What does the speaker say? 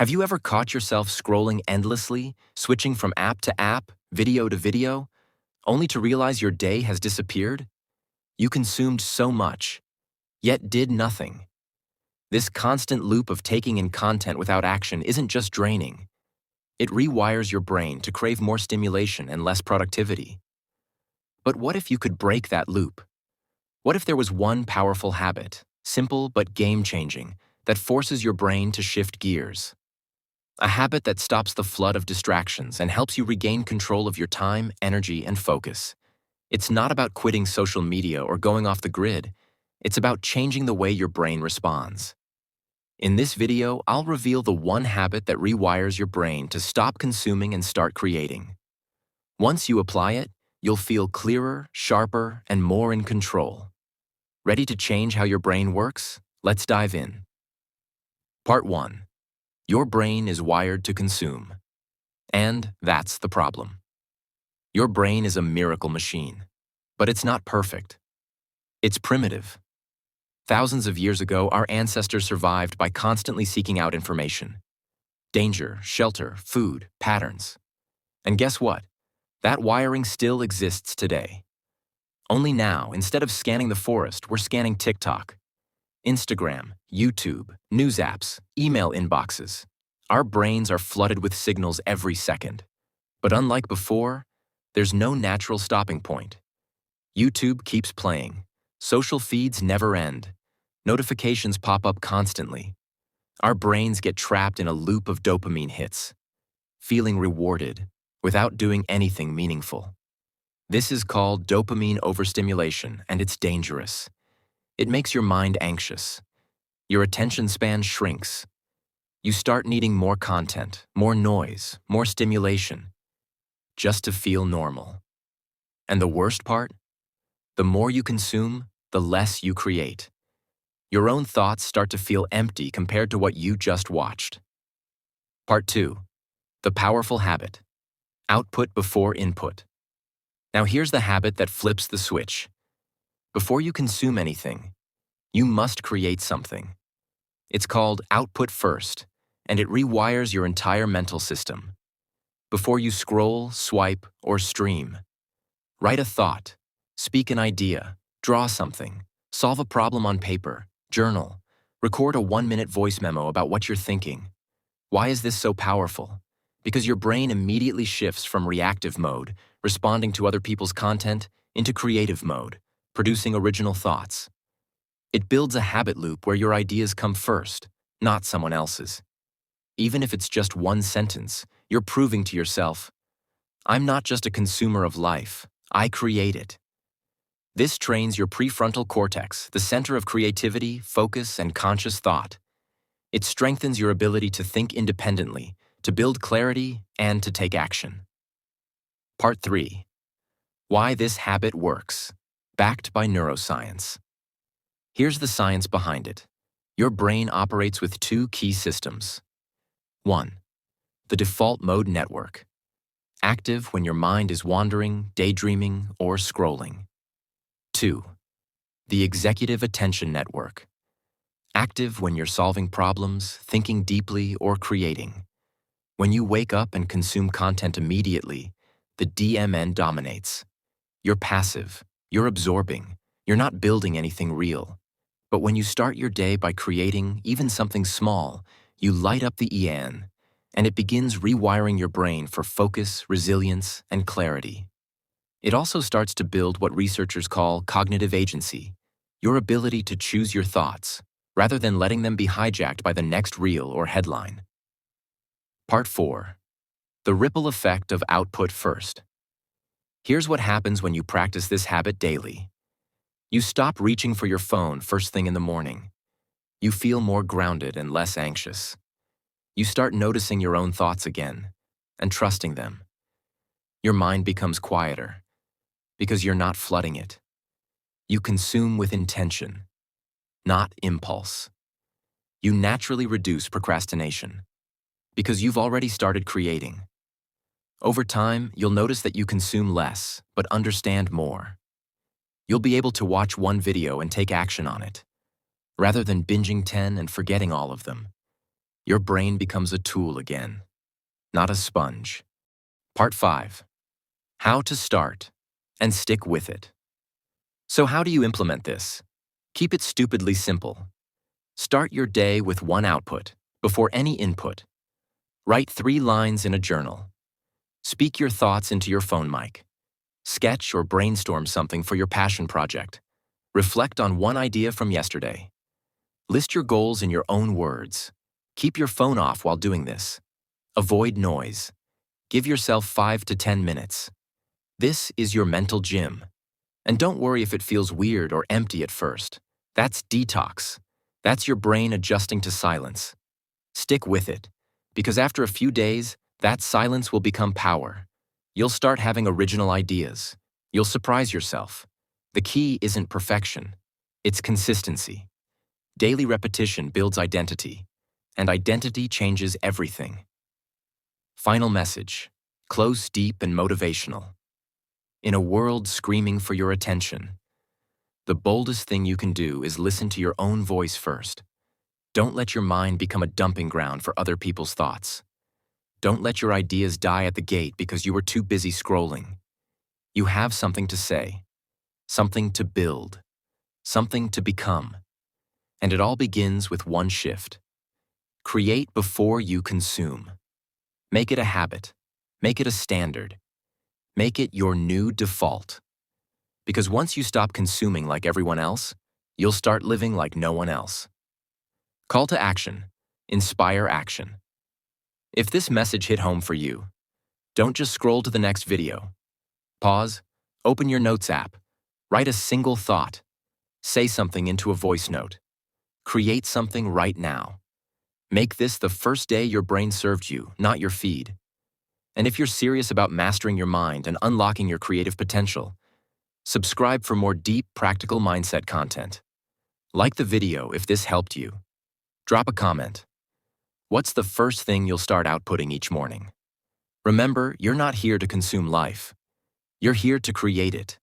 Have you ever caught yourself scrolling endlessly, switching from app to app, video to video, only to realize your day has disappeared? You consumed so much, yet did nothing. This constant loop of taking in content without action isn't just draining. It rewires your brain to crave more stimulation and less productivity. But what if you could break that loop? What if there was one powerful habit, simple but game-changing, that forces your brain to shift gears? A habit that stops the flood of distractions and helps you regain control of your time, energy, and focus. It's not about quitting social media or going off the grid. It's about changing the way your brain responds. In this video, I'll reveal the one habit that rewires your brain to stop consuming and start creating. Once you apply it, you'll feel clearer, sharper, and more in control. Ready to change how your brain works? Let's dive in. Part 1. Your brain is wired to consume. And that's the problem. Your brain is a miracle machine, but it's not perfect. It's primitive. Thousands of years ago, our ancestors survived by constantly seeking out information. Danger, shelter, food, patterns. And guess what? That wiring still exists today. Only now, instead of scanning the forest, we're scanning TikTok, Instagram, YouTube, news apps, email inboxes. Our brains are flooded with signals every second. But unlike before, there's no natural stopping point. YouTube keeps playing. Social feeds never end. Notifications pop up constantly. Our brains get trapped in a loop of dopamine hits, feeling rewarded without doing anything meaningful. This is called dopamine overstimulation, and it's dangerous. It makes your mind anxious. Your attention span shrinks. You start needing more content, more noise, more stimulation, just to feel normal. And the worst part? The more you consume, the less you create. Your own thoughts start to feel empty compared to what you just watched. Part 2. The powerful habit. Output before input. Now here's the habit that flips the switch. Before you consume anything, you must create something. It's called output first, and it rewires your entire mental system. Before you scroll, swipe, or stream, write a thought, speak an idea, draw something, solve a problem on paper, journal, record a 1-minute voice memo about what you're thinking. Why is this so powerful? Because your brain immediately shifts from reactive mode, responding to other people's content, into creative mode, producing original thoughts. It builds a habit loop where your ideas come first, not someone else's. Even if it's just one sentence, you're proving to yourself, I'm not just a consumer of life, I create it. This trains your prefrontal cortex, the center of creativity, focus, and conscious thought. It strengthens your ability to think independently, to build clarity, and to take action. Part 3. Why this habit works. Backed by neuroscience. Here's the science behind it. Your brain operates with 2 key systems. 1. The default mode network. Active when your mind is wandering, daydreaming, or scrolling. 2. The executive attention network. Active when you're solving problems, thinking deeply, or creating. When you wake up and consume content immediately, the DMN dominates. You're passive, you're absorbing, you're not building anything real. But when you start your day by creating even something small, you light up the EN, and it begins rewiring your brain for focus, resilience, and clarity. It also starts to build what researchers call cognitive agency, your ability to choose your thoughts, rather than letting them be hijacked by the next reel or headline. Part 4. The ripple effect of output first. Here's what happens when you practice this habit daily. You stop reaching for your phone first thing in the morning. You feel more grounded and less anxious. You start noticing your own thoughts again and trusting them. Your mind becomes quieter because you're not flooding it. You consume with intention, not impulse. You naturally reduce procrastination because you've already started creating. Over time, you'll notice that you consume less, but understand more. You'll be able to watch one video and take action on it, rather than binging 10 and forgetting all of them. Your brain becomes a tool again, not a sponge. Part 5. How to start and stick with it. So how do you implement this? Keep it stupidly simple. Start your day with one output, before any input. Write 3 lines in a journal. Speak your thoughts into your phone mic. Sketch or brainstorm something for your passion project. Reflect on one idea from yesterday. List your goals in your own words. Keep your phone off while doing this. Avoid noise. Give yourself 5 to 10 minutes. This is your mental gym. And don't worry if it feels weird or empty at first. That's detox. That's your brain adjusting to silence. Stick with it, because after a few days, that silence will become power. You'll start having original ideas. You'll surprise yourself. The key isn't perfection. It's consistency. Daily repetition builds identity, and identity changes everything. Final message. Close, deep, and motivational. In a world screaming for your attention, the boldest thing you can do is listen to your own voice first. Don't let your mind become a dumping ground for other people's thoughts. Don't let your ideas die at the gate because you were too busy scrolling. You have something to say, something to build, something to become. And it all begins with one shift. Create before you consume. Make it a habit. Make it a standard. Make it your new default. Because once you stop consuming like everyone else, you'll start living like no one else. Call to action. Inspire action. If this message hit home for you, don't just scroll to the next video. Pause, open your notes app, write a single thought, say something into a voice note. Create something right now. Make this the first day your brain served you, not your feed. And if you're serious about mastering your mind and unlocking your creative potential, subscribe for more deep, practical mindset content. Like the video if this helped you. Drop a comment. What's the first thing you'll start outputting each morning? Remember, you're not here to consume life. You're here to create it.